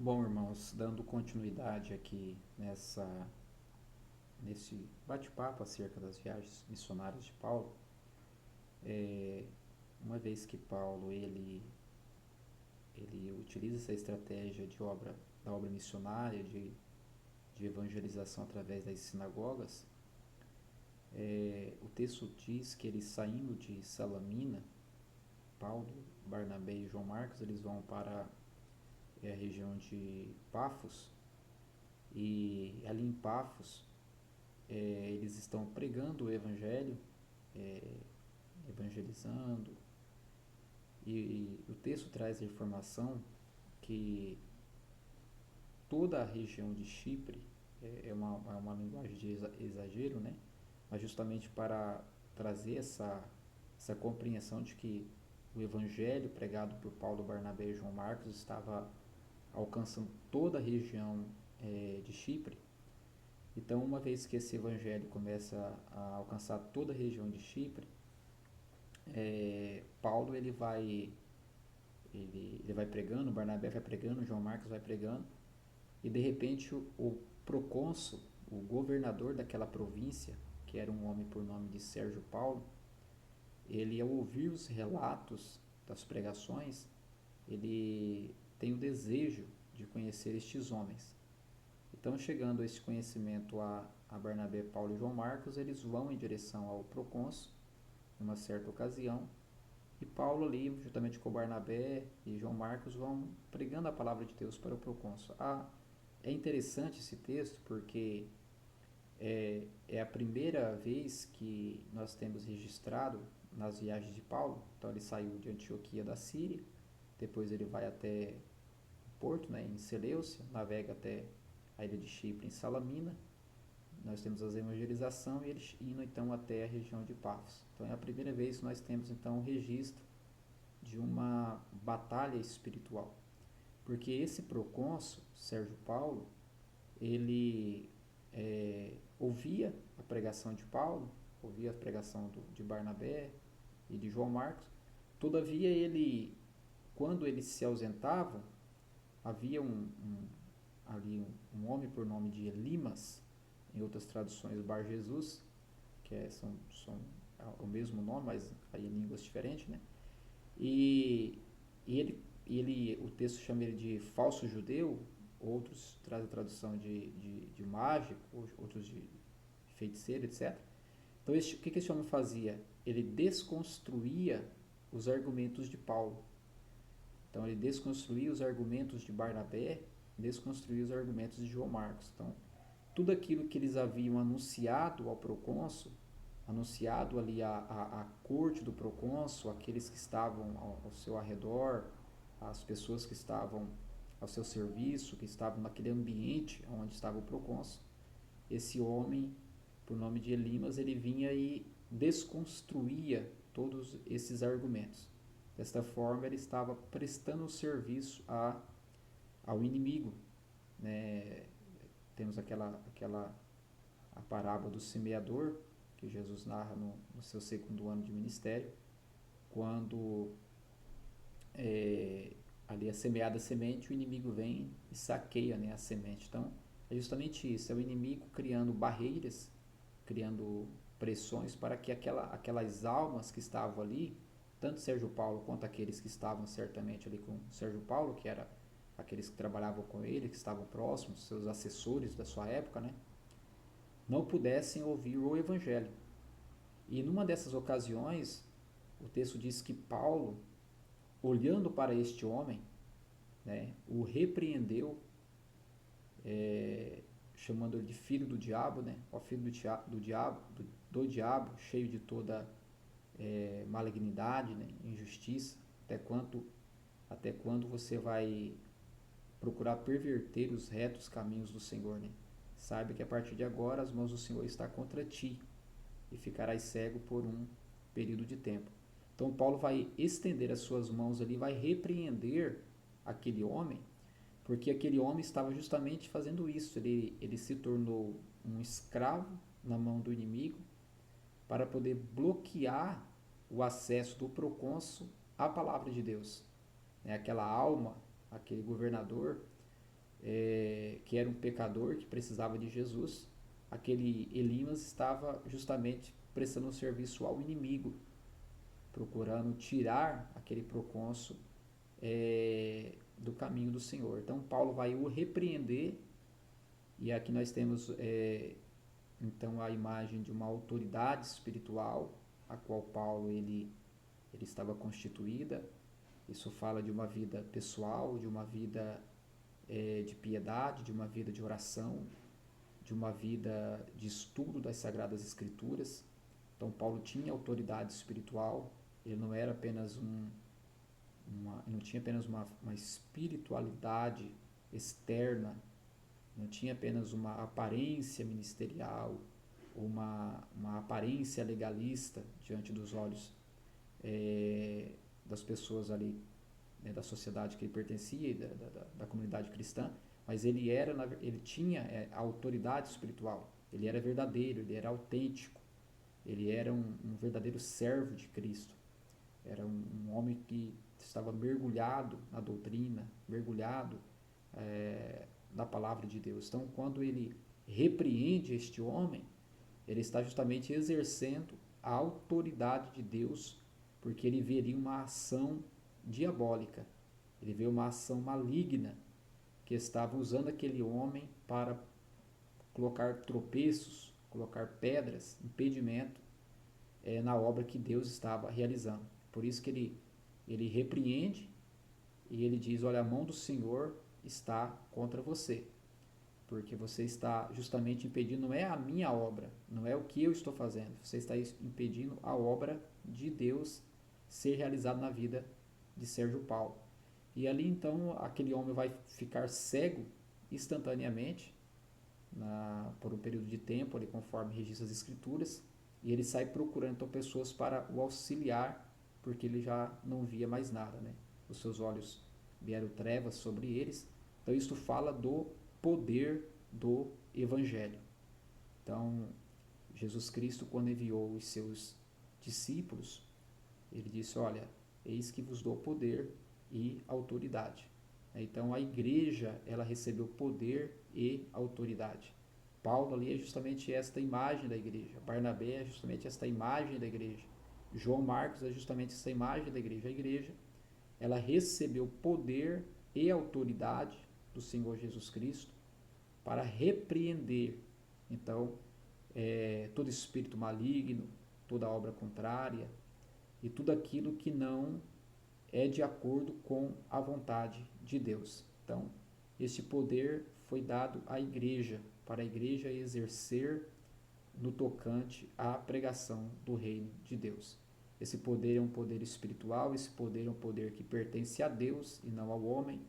Bom, irmãos, dando continuidade aqui nesse bate-papo acerca das viagens missionárias de Paulo, é, uma vez que Paulo ele utiliza essa estratégia da obra missionária, de evangelização através das sinagogas, o texto diz que eles saindo de Salamina, Paulo, Barnabé e João Marcos, eles vão para a região de Pafos, e ali em Pafos eles estão pregando o evangelho, é, evangelizando, e o texto traz a informação que toda a região de Chipre é uma linguagem de exagero, né? Mas justamente para trazer essa compreensão de que o evangelho pregado por Paulo, Barnabé e João Marcos estava alcançando toda a região de Chipre. Então, uma vez que esse evangelho começa a alcançar toda a região de Chipre, Paulo ele vai pregando, Barnabé vai pregando, João Marcos vai pregando, e de repente o procônsul, o governador daquela província, que era um homem por nome de Sérgio Paulo, ele ao ouvir os relatos das pregações, ele tem o desejo de conhecer estes homens. Então, chegando a esse conhecimento a Barnabé, Paulo e João Marcos, eles vão em direção ao procônsul, numa certa ocasião, e Paulo ali, juntamente com Barnabé e João Marcos, vão pregando a palavra de Deus para o procônsul. É interessante esse texto porque é a primeira vez que nós temos registrado nas viagens de Paulo. Então ele saiu de Antioquia da Síria, depois ele vai até Porto, né, em Seleucia, navega até a ilha de Chipre em Salamina. Nós temos a evangelização e eles indo então até a região de Pafos. Então é a primeira vez que nós temos então o registro de uma batalha espiritual. Porque esse procônsul, Sérgio Paulo, ele ouvia a pregação de Paulo, ouvia a pregação de Barnabé e de João Marcos. Todavia, quando eles se ausentavam, havia ali um homem por nome de Elimas, em outras traduções Bar Jesus, que são o mesmo nome, mas aí em línguas diferentes, né? E, e o texto chama ele de falso judeu, outros trazem a tradução de mágico, outros de feiticeiro, etc. Então, o que esse homem fazia? Ele desconstruía os argumentos de Paulo. Então, ele desconstruía os argumentos de Barnabé, desconstruía os argumentos de João Marcos. Então, tudo aquilo que eles haviam anunciado ao procônsul, anunciado ali a corte do procônsul, aqueles que estavam ao seu arredor, as pessoas que estavam ao seu serviço, que estavam naquele ambiente onde estava o procônsul, esse homem, por nome de Elimas, ele vinha e desconstruía todos esses argumentos. Desta forma, ele estava prestando serviço ao inimigo, né? Temos a parábola do semeador, que Jesus narra no seu segundo ano de ministério, quando ali é semeada a semente, o inimigo vem e saqueia, né, a semente. Então, é justamente isso, é o inimigo criando barreiras, criando pressões para que aquelas almas que estavam ali, tanto Sérgio Paulo quanto aqueles que estavam certamente ali com Sérgio Paulo, que era aqueles que trabalhavam com ele, que estavam próximos, seus assessores da sua época, né, não pudessem ouvir o evangelho. E numa dessas ocasiões, o texto diz que Paulo, olhando para este homem, né, o repreendeu, chamando-o de filho do diabo, né, ó filho do diabo, cheio de toda malignidade, né, injustiça, até quando você vai procurar perverter os retos caminhos do Senhor, né? Saiba que a partir de agora as mãos do Senhor estão contra ti e ficarás cego por um período de tempo. Então Paulo vai estender as suas mãos ali, vai repreender aquele homem, porque aquele homem estava justamente fazendo isso. Ele se tornou um escravo na mão do inimigo para poder bloquear o acesso do procônsul à palavra de Deus. Aquela alma, aquele governador, que era um pecador que precisava de Jesus, aquele Elimas estava justamente prestando um serviço ao inimigo, procurando tirar aquele procônsul do caminho do Senhor. Então Paulo vai o repreender, e aqui nós temos então a imagem de uma autoridade espiritual, a qual Paulo ele estava constituída. Isso fala de uma vida pessoal, de uma vida de piedade, de uma vida de oração, de uma vida de estudo das Sagradas Escrituras. Então Paulo tinha autoridade espiritual, ele não era apenas não tinha apenas uma espiritualidade externa, não tinha apenas uma aparência ministerial, uma aparência legalista diante dos olhos das pessoas ali, né, da sociedade que ele pertencia, da comunidade cristã, mas ele tinha a autoridade espiritual, ele era verdadeiro, ele era autêntico, ele era um verdadeiro servo de Cristo, era um homem que estava mergulhado na doutrina, mergulhado na palavra de Deus. Então, quando ele repreende este homem, ele está justamente exercendo a autoridade de Deus, porque ele veria uma ação diabólica, ele vê uma ação maligna que estava usando aquele homem para colocar tropeços, colocar pedras, impedimento na obra que Deus estava realizando. Por isso que ele repreende e ele diz: olha, a mão do Senhor está contra você, porque você está justamente impedindo, não é a minha obra, não é o que eu estou fazendo, você está impedindo a obra de Deus ser realizada na vida de Sérgio Paulo. E ali então aquele homem vai ficar cego instantaneamente, por um período de tempo, ali, conforme registra as Escrituras, e ele sai procurando então pessoas para o auxiliar, porque ele já não via mais nada, né? Os seus olhos vieram trevas sobre eles. Então isso fala do poder do Evangelho. Então Jesus Cristo, quando enviou os seus discípulos, ele disse: olha, eis que vos dou poder e autoridade. Então a igreja, ela recebeu poder e autoridade. Paulo ali é justamente esta imagem da igreja. Barnabé é justamente esta imagem da igreja. João Marcos é justamente essa imagem da igreja. A igreja, ela recebeu poder e autoridade do Senhor Jesus Cristo para repreender, então, todo espírito maligno, toda obra contrária e tudo aquilo que não é de acordo com a vontade de Deus. Então, esse poder foi dado à igreja, para a igreja exercer no tocante à pregação do reino de Deus. Esse poder é um poder espiritual, esse poder é um poder que pertence a Deus e não ao homem,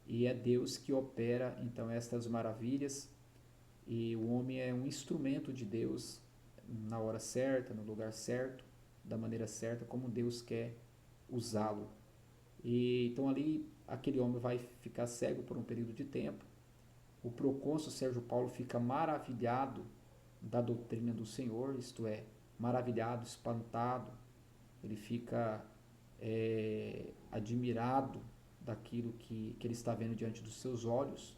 e é Deus que opera então estas maravilhas, e o homem é um instrumento de Deus na hora certa, no lugar certo, da maneira certa, como Deus quer usá-lo. E então ali aquele homem vai ficar cego por um período de tempo. O procônsul Sérgio Paulo fica maravilhado da doutrina do Senhor, isto é, maravilhado, espantado, ele fica admirado daquilo que ele está vendo diante dos seus olhos,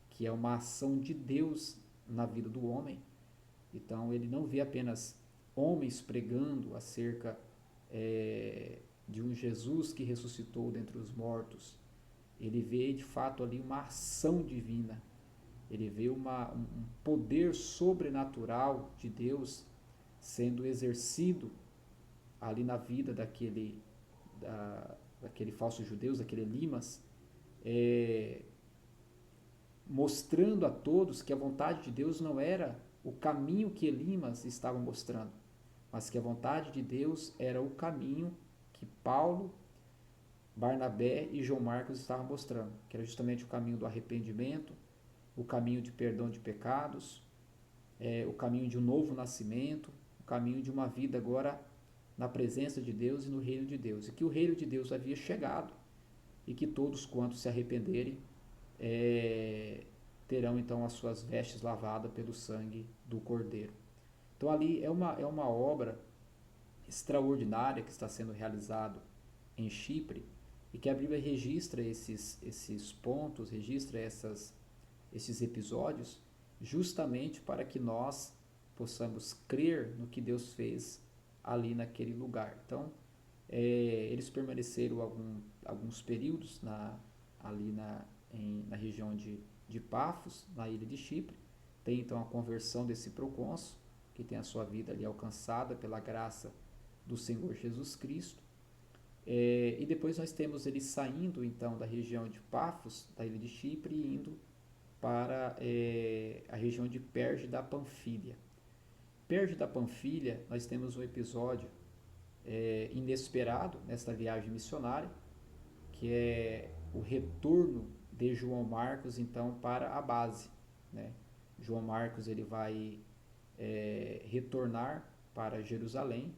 que é uma ação de Deus na vida do homem. Então ele não vê apenas homens pregando acerca de um Jesus que ressuscitou dentre os mortos. Ele vê de fato ali uma ação divina, ele vê um poder sobrenatural de Deus sendo exercido ali na vida daquele falso judeu, daquele Elimas, mostrando a todos que a vontade de Deus não era o caminho que Elimas estava mostrando, mas que a vontade de Deus era o caminho que Paulo, Barnabé e João Marcos estavam mostrando, que era justamente o caminho do arrependimento, o caminho de perdão de pecados, o caminho de um novo nascimento, o caminho de uma vida agora na presença de Deus e no reino de Deus, e que o reino de Deus havia chegado, e que todos quantos se arrependerem terão então as suas vestes lavadas pelo sangue do Cordeiro. Então ali é uma obra extraordinária que está sendo realizado em Chipre, e que a Bíblia registra esses pontos, registra esses episódios, justamente para que nós possamos crer no que Deus fez ali naquele lugar. Então, eles permaneceram alguns períodos ali na região de Pafos, na ilha de Chipre. Tem então a conversão desse procônsul, que tem a sua vida ali alcançada pela graça do Senhor Jesus Cristo. E depois nós temos ele saindo então da região de Pafos, da ilha de Chipre, e indo para a região de Perge da Panfilha. Perge da Panfilha, nós temos um episódio inesperado nesta viagem missionária, que é o retorno de João Marcos então para a base, né? João Marcos ele vai retornar para Jerusalém,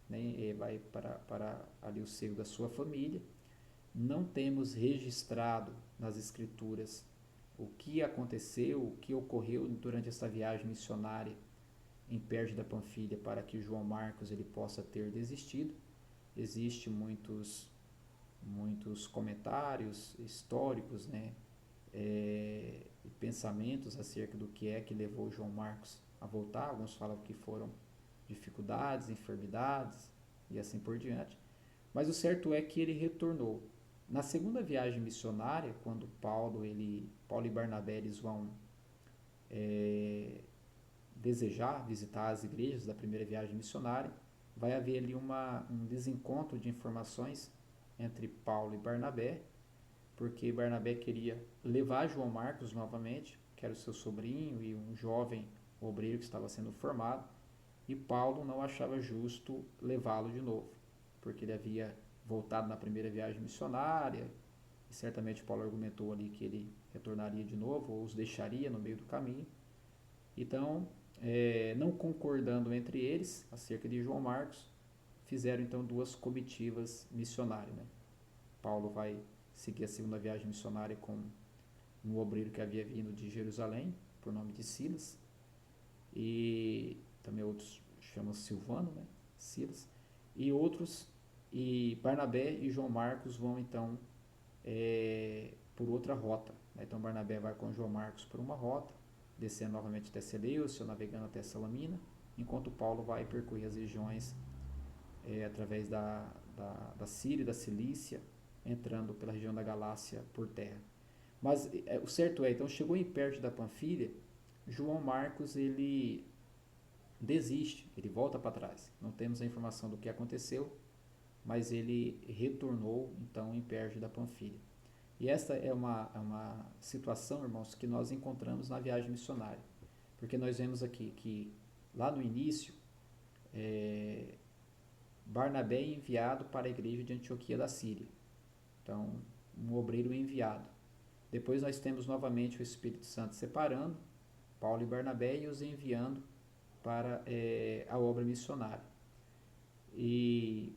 né? Vai para ali o seio da sua família. Não temos registrado nas escrituras o que aconteceu, o que ocorreu durante essa viagem missionária em Perge da Panfilha para que João Marcos ele possa ter desistido. Existem muitos comentários históricos, né, e pensamentos acerca do que é que levou João Marcos a voltar. Alguns falam que foram dificuldades, enfermidades e assim por diante. Mas o certo é que ele retornou. Na segunda viagem missionária, quando Paulo e Barnabé eles vão desejar visitar as igrejas da primeira viagem missionária, vai haver ali um desencontro de informações entre Paulo e Barnabé, porque Barnabé queria levar João Marcos novamente, que era o seu sobrinho e um jovem obreiro que estava sendo formado, e Paulo não achava justo levá-lo de novo, porque ele havia voltado na primeira viagem missionária, e certamente Paulo argumentou ali que ele retornaria de novo, ou os deixaria no meio do caminho. Então, não concordando entre eles acerca de João Marcos, fizeram então duas comitivas missionárias, né? Paulo vai seguir a segunda viagem missionária com um obreiro que havia vindo de Jerusalém, por nome de Silas, e também outros chamam Silvano, né? Silas, e Barnabé e João Marcos vão então por outra rota, né? Então Barnabé vai com João Marcos por uma rota, descendo novamente até Seleucia, navegando até Salamina, enquanto Paulo vai percorrer as regiões através da Síria e da Cilícia, entrando pela região da Galácia por terra. Mas o certo então chegou em Perge da Panfilha, João Marcos ele desiste, ele volta para trás. Não temos a informação do que aconteceu, mas ele retornou então em Perge da Panfilha. E esta é uma situação, irmãos, que nós encontramos na viagem missionária. Porque nós vemos aqui que lá no início, Barnabé é enviado para a igreja de Antioquia da Síria. Então, um obreiro enviado. Depois nós temos novamente o Espírito Santo separando Paulo e Barnabé e os enviando para a obra missionária. E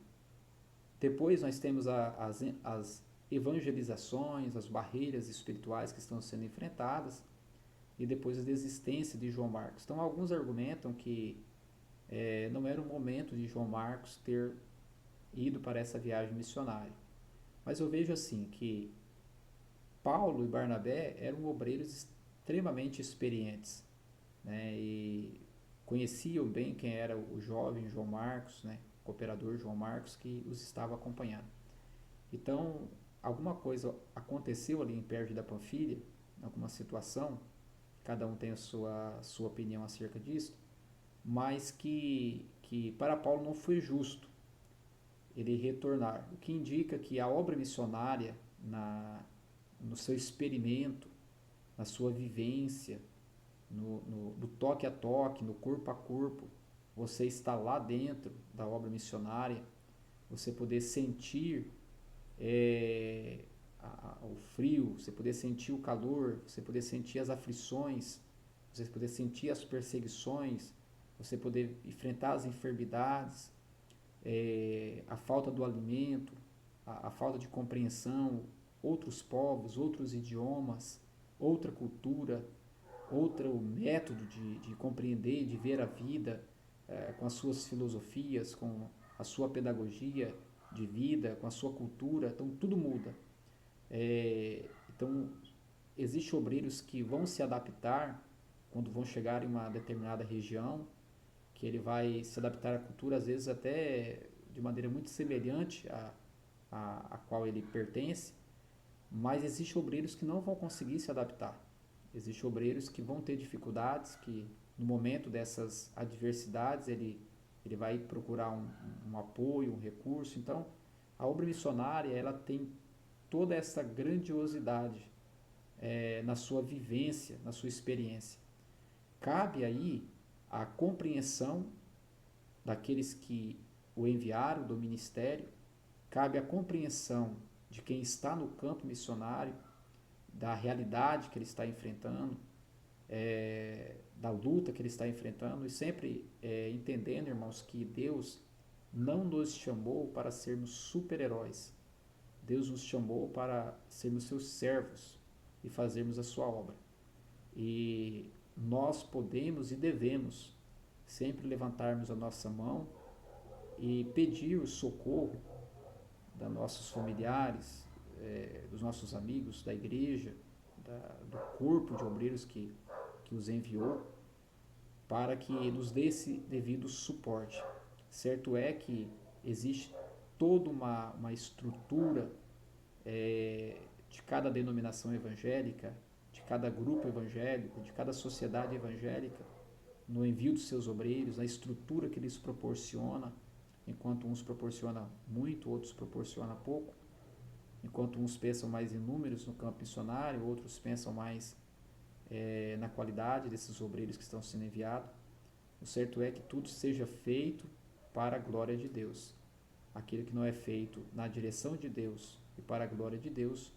depois nós temos as evangelizações, as barreiras espirituais que estão sendo enfrentadas, e depois a desistência de João Marcos. Então, alguns argumentam que não era o momento de João Marcos ter ido para essa viagem missionária. Mas eu vejo assim que Paulo e Barnabé eram obreiros extremamente experientes, né, e conheciam bem quem era o jovem João Marcos, né, o cooperador João Marcos, que os estava acompanhando. Então, alguma coisa aconteceu ali em Perge da Panfilha, alguma situação, cada um tem a sua opinião acerca disso, mas que para Paulo não foi justo ele retornar, o que indica que a obra missionária, no seu experimento, na sua vivência, no toque a toque, no corpo a corpo, você está lá dentro da obra missionária, você poder sentir o frio, você poder sentir o calor, você poder sentir as aflições, você poder sentir as perseguições, você poder enfrentar as enfermidades, a falta do alimento, a falta de compreensão, outros povos, outros idiomas, outra cultura, outro método de compreender, de ver a vida, com as suas filosofias, com a sua pedagogia, de vida, com a sua cultura, então tudo muda. Então, existem obreiros que vão se adaptar quando vão chegar em uma determinada região, que ele vai se adaptar à cultura, às vezes até de maneira muito semelhante à qual ele pertence, mas existem obreiros que não vão conseguir se adaptar. Existem obreiros que vão ter dificuldades, que no momento dessas adversidades ele vai procurar um apoio, um recurso. Então, a obra missionária ela tem toda essa grandiosidade na sua vivência, na sua experiência. Cabe aí a compreensão daqueles que o enviaram do ministério, cabe a compreensão de quem está no campo missionário, da realidade que ele está enfrentando, da luta que ele está enfrentando, e sempre entendendo, irmãos, que Deus não nos chamou para sermos super-heróis. Deus nos chamou para sermos seus servos e fazermos a sua obra. E nós podemos e devemos sempre levantarmos a nossa mão e pedir o socorro dos nossos familiares, dos nossos amigos, da igreja, do corpo de obreiros que os enviou, para que nos dê esse devido suporte. Certo é que existe toda uma estrutura de cada denominação evangélica, de cada grupo evangélico, de cada sociedade evangélica, no envio dos seus obreiros, na estrutura que eles proporciona, enquanto uns proporcionam muito, outros proporcionam pouco, enquanto uns pensam mais em números no campo missionário, outros pensam mais na qualidade desses obreiros que estão sendo enviados. O certo é que tudo seja feito para a glória de Deus. Aquilo que não é feito na direção de Deus e para a glória de Deus,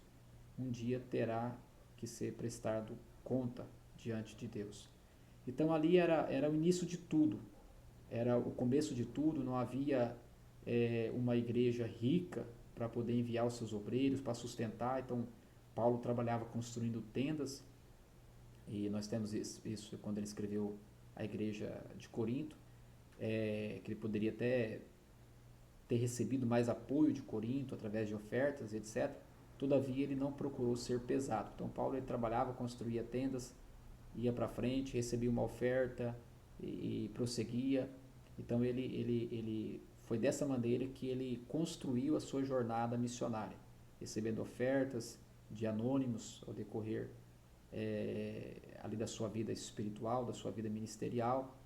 um dia terá que ser prestado conta diante de Deus. Então ali era o início de tudo, era o começo de tudo, não havia uma igreja rica para poder enviar os seus obreiros, para sustentar. Então Paulo trabalhava construindo tendas, e nós temos isso quando ele escreveu a igreja de Corinto, que ele poderia até ter recebido mais apoio de Corinto através de ofertas, etc. Todavia ele não procurou ser pesado. Então Paulo ele trabalhava, construía tendas, ia para frente, recebia uma oferta e prosseguia. Então ele foi dessa maneira que ele construiu a sua jornada missionária, recebendo ofertas de anônimos ao decorrer ali da sua vida espiritual, da sua vida ministerial,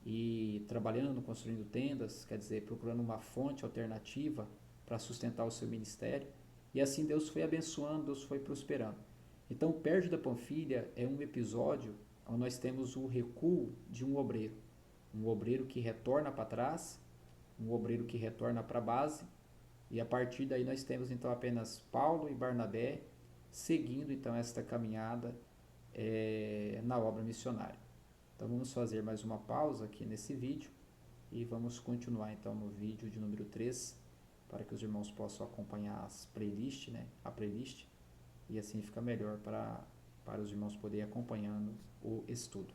e trabalhando, construindo tendas, quer dizer, procurando uma fonte alternativa para sustentar o seu ministério. E assim Deus foi abençoando, Deus foi prosperando. Então, Perge da Panfilha é um episódio onde nós temos o recuo de um obreiro que retorna para trás, um obreiro que retorna para a base, e a partir daí nós temos então apenas Paulo e Barnabé seguindo então esta caminhada na obra missionária. Então vamos fazer mais uma pausa aqui nesse vídeo e vamos continuar então no vídeo de número 3, para que os irmãos possam acompanhar as playlist, a playlist, e assim fica melhor para os irmãos poderem acompanhando o estudo.